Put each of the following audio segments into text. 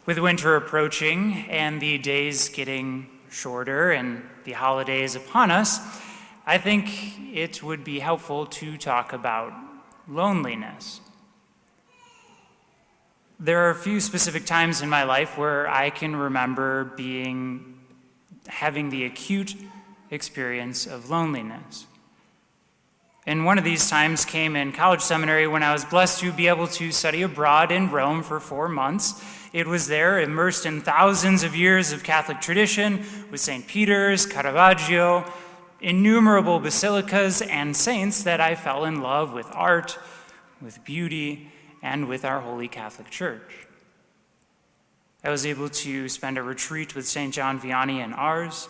With winter approaching and the days getting shorter and the holidays upon us, I think it would be helpful to talk about loneliness. There are a few specific times in my life where I can remember having the acute experience of loneliness. And one of these times came in college seminary when I was blessed to be able to study abroad in Rome for 4 months. It was there, immersed in thousands of years of Catholic tradition, with St. Peter's, Caravaggio, innumerable basilicas and saints, that I fell in love with art, with beauty, and with our Holy Catholic Church. I was able to spend a retreat with St. John Vianney and Ars,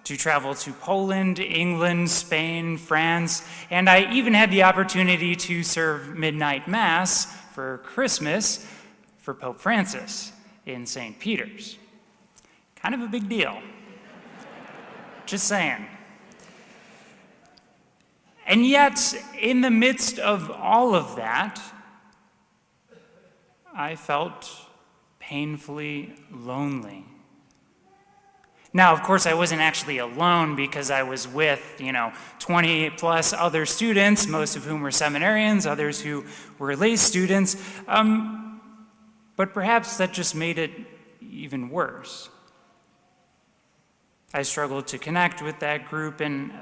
to travel to Poland, England, Spain, France, and I even had the opportunity to serve midnight mass for Christmas for Pope Francis in St. Peter's. Kind of a big deal. Just saying. And yet, in the midst of all of that, I felt painfully lonely. Now, of course, I wasn't actually alone because I was with, 20 plus other students, most of whom were seminarians, others who were lay students. But perhaps that just made it even worse. I struggled to connect with that group, and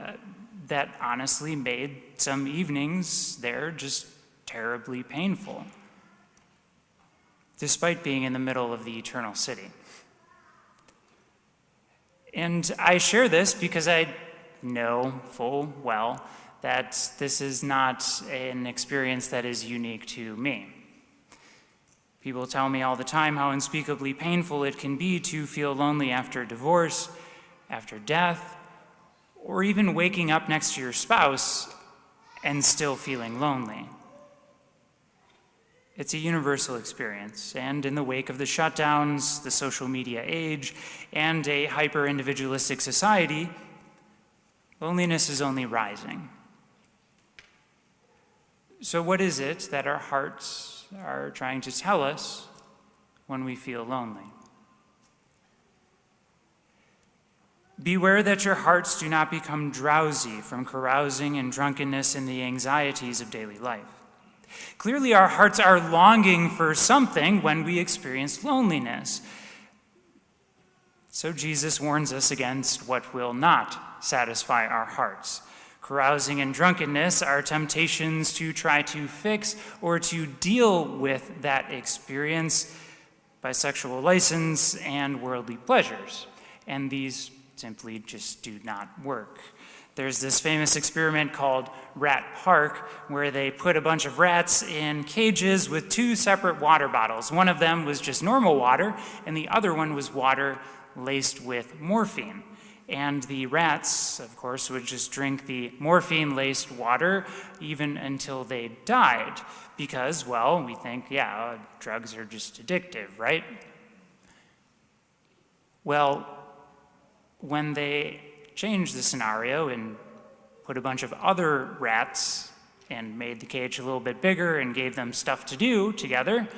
that honestly made some evenings there just terribly painful, despite being in the middle of the eternal city. And I share this because I know full well that this is not an experience that is unique to me. People tell me all the time how unspeakably painful it can be to feel lonely after divorce, after death, or even waking up next to your spouse and still feeling lonely. It's a universal experience, and in the wake of the shutdowns, the social media age, and a hyper-individualistic society, loneliness is only rising. So what is it that our hearts are trying to tell us when we feel lonely? Beware that your hearts do not become drowsy from carousing and drunkenness and the anxieties of daily life. Clearly, our hearts are longing for something when we experience loneliness. So Jesus warns us against what will not satisfy our hearts. Carousing and drunkenness are temptations to try to fix or to deal with that experience by sexual license and worldly pleasures. And these simply just do not work. There's this famous experiment called Rat Park, where they put a bunch of rats in cages with 2 separate water bottles. One of them was just normal water, and the other one was water laced with morphine. And the rats, of course, would just drink the morphine-laced water even until they died, because, well, we think, drugs are just addictive, right? Well, when they changed the scenario and put a bunch of other rats and made the cage a little bit bigger and gave them stuff to do together,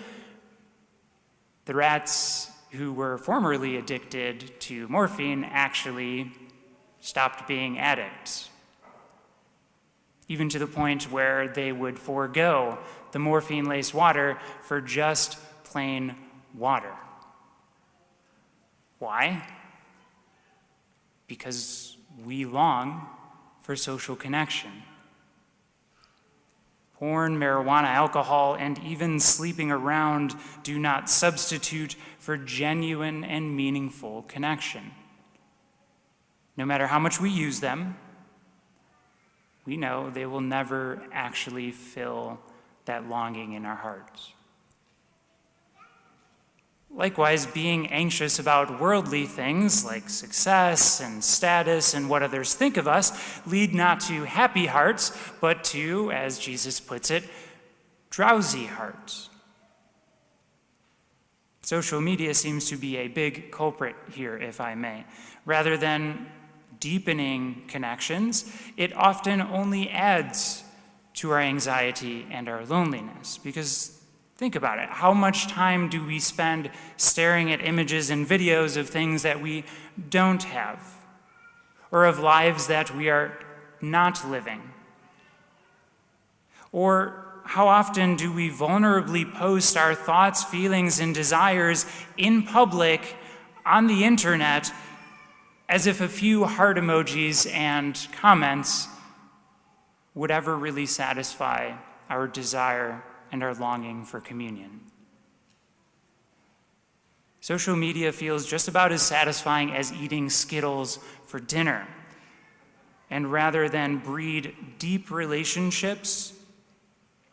the rats who were formerly addicted to morphine actually stopped being addicts, even to the point where they would forego the morphine-laced water for just plain water. Why? Because we long for social connection. Porn, marijuana, alcohol, and even sleeping around do not substitute for genuine and meaningful connection. No matter how much we use them, we know they will never actually fill that longing in our hearts. Likewise, being anxious about worldly things like success and status and what others think of us lead not to happy hearts, but to, as Jesus puts it, drowsy hearts. Social media seems to be a big culprit here, if I may. Rather than deepening connections, it often only adds to our anxiety and our loneliness, because Think about it. How much time do we spend staring at images and videos of things that we don't have, or of lives that we are not living? Or how often do we vulnerably post our thoughts, feelings, and desires in public on the internet as if a few heart emojis and comments would ever really satisfy our desire and our longing for communion? Social media feels just about as satisfying as eating Skittles for dinner. And rather than breed deep relationships,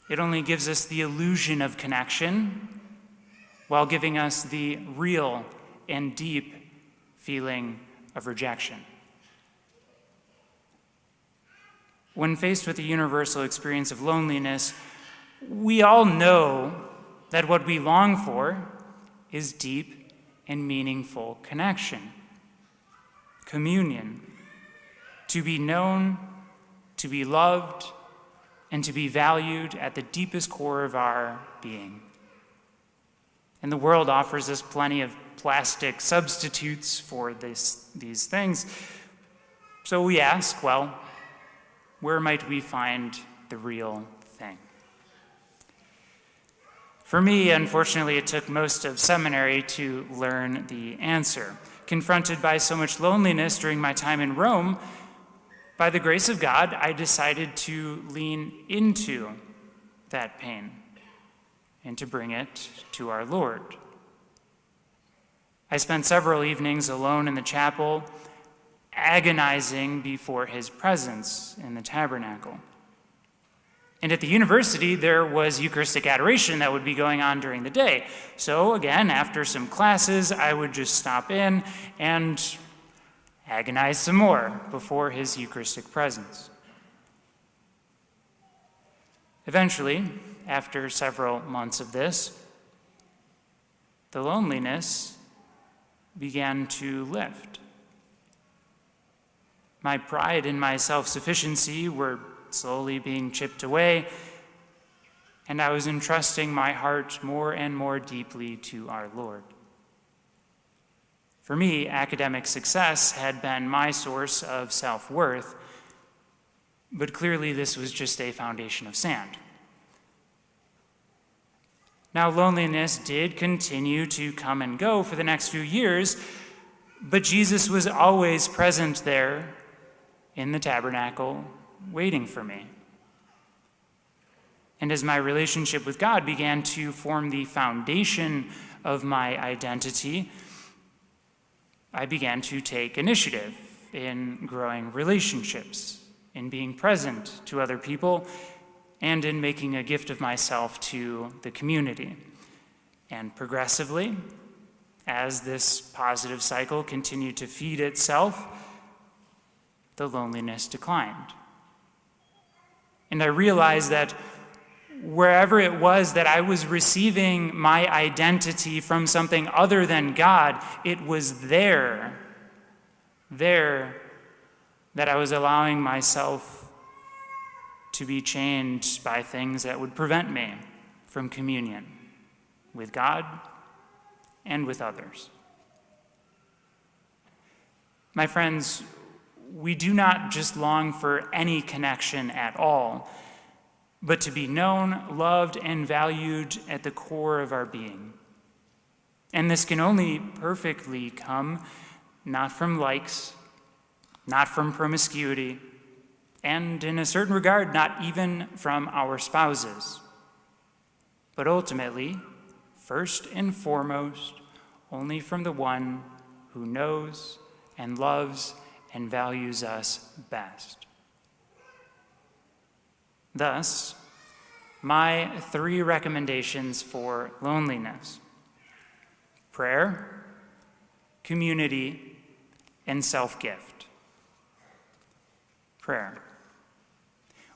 it only gives us the illusion of connection while giving us the real and deep feeling of rejection. When faced with the universal experience of loneliness, we all know that what we long for is deep and meaningful connection, communion, to be known, to be loved, and to be valued at the deepest core of our being. And the world offers us plenty of plastic substitutes for these things. So we ask, well, where might we find the real thing? For me, unfortunately, it took most of seminary to learn the answer. Confronted by so much loneliness during my time in Rome, by the grace of God, I decided to lean into that pain and to bring it to our Lord. I spent several evenings alone in the chapel, agonizing before his presence in the tabernacle. And at the university, there was Eucharistic adoration that would be going on during the day. So again, after some classes, I would just stop in and agonize some more before his Eucharistic presence. Eventually, after several months of this, the loneliness began to lift. My pride and my self-sufficiency were slowly being chipped away, and I was entrusting my heart more and more deeply to our Lord. For me, academic success had been my source of self-worth, but clearly this was just a foundation of sand. Now, loneliness did continue to come and go for the next few years, but Jesus was always present there in the tabernacle, waiting for me. And as my relationship with God began to form the foundation of my identity, I began to take initiative in growing relationships, in being present to other people, and in making a gift of myself to the community. And progressively, as this positive cycle continued to feed itself, the loneliness declined. And I realized that wherever it was that I was receiving my identity from something other than God, it was there that I was allowing myself to be changed by things that would prevent me from communion with God and with others. My friends, we do not just long for any connection at all, but to be known, loved, and valued at the core of our being. And this can only perfectly come not from likes, not from promiscuity, and in a certain regard, not even from our spouses, but ultimately, first and foremost, only from the one who knows and loves and values us best. Thus, my 3 recommendations for loneliness: prayer, community, and self-gift. Prayer.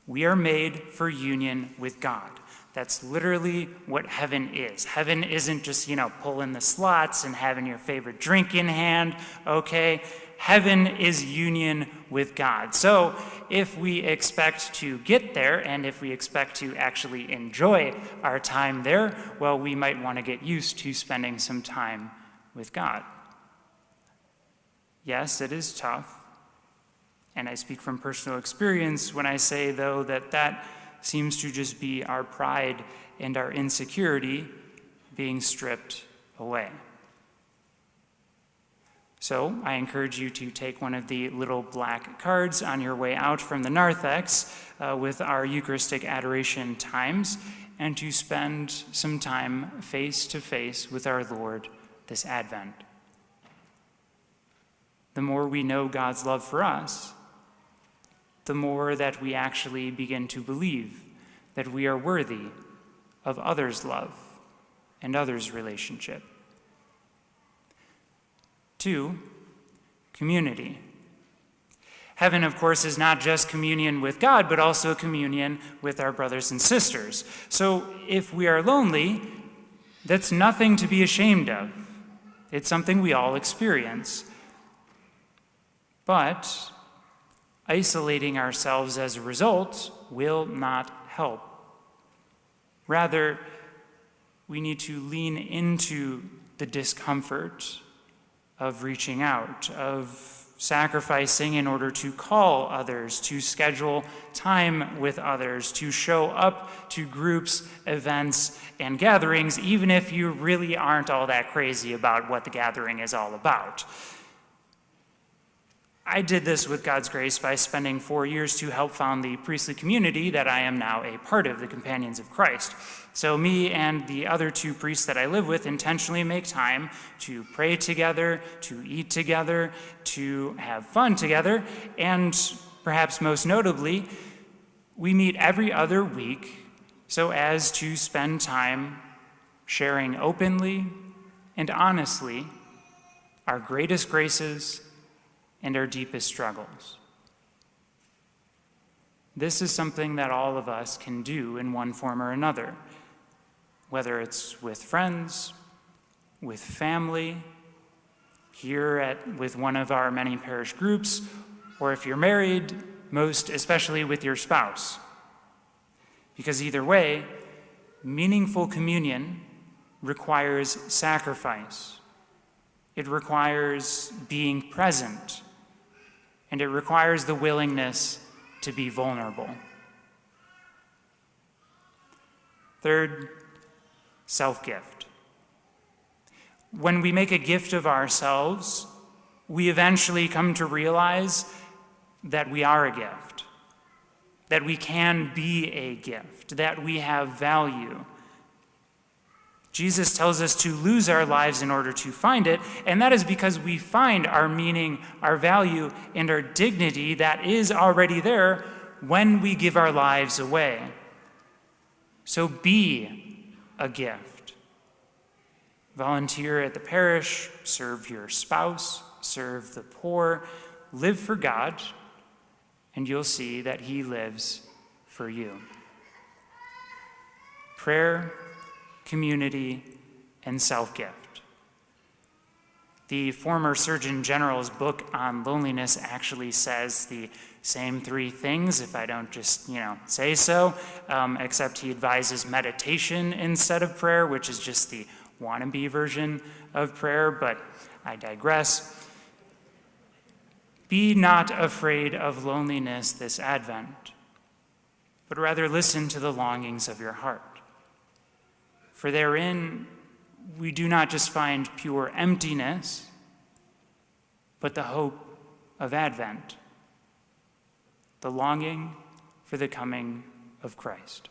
We are made for union with God. That's literally what heaven is. Heaven isn't just, pulling the slots and having your favorite drink in hand, okay? Heaven is union with God. So if we expect to get there, and if we expect to actually enjoy our time there, well, we might want to get used to spending some time with God. Yes, it is tough. And I speak from personal experience when I say, though, that seems to just be our pride and our insecurity being stripped away. So I encourage you to take one of the little black cards on your way out from the narthex with our Eucharistic adoration times, and to spend some time face to face with our Lord this Advent. The more we know God's love for us, the more that we actually begin to believe that we are worthy of others' love and others' relationship. 2, community. Heaven, of course, is not just communion with God, but also communion with our brothers and sisters. So if we are lonely, that's nothing to be ashamed of. It's something we all experience. But isolating ourselves as a result will not help. Rather, we need to lean into the discomfort of reaching out, of sacrificing in order to call others, to schedule time with others, to show up to groups, events, and gatherings, even if you really aren't all that crazy about what the gathering is all about. I did this with God's grace by spending 4 years to help found the priestly community that I am now a part of, the Companions of Christ. So me and the other 2 priests that I live with intentionally make time to pray together, to eat together, to have fun together, and perhaps most notably, we meet every other week so as to spend time sharing openly and honestly our greatest graces and our deepest struggles. This is something that all of us can do in one form or another, whether it's with friends, with family, with one of our many parish groups, or if you're married, most especially with your spouse. Because either way, meaningful communion requires sacrifice. It requires being present, and it requires the willingness to be vulnerable. 3rd, self-gift. When we make a gift of ourselves, we eventually come to realize that we are a gift, that we can be a gift, that we have value. Jesus tells us to lose our lives in order to find it, and that is because we find our meaning, our value, and our dignity that is already there when we give our lives away. So be a gift. Volunteer at the parish, serve your spouse, serve the poor, live for God, and you'll see that He lives for you. Prayer, community, and self-gift. The former Surgeon General's book on loneliness actually says the same 3 things, if I don't just, say so, except he advises meditation instead of prayer, which is just the wannabe version of prayer, but I digress. Be not afraid of loneliness this Advent, but rather listen to the longings of your heart. For therein, we do not just find pure emptiness, but the hope of Advent, the longing for the coming of Christ.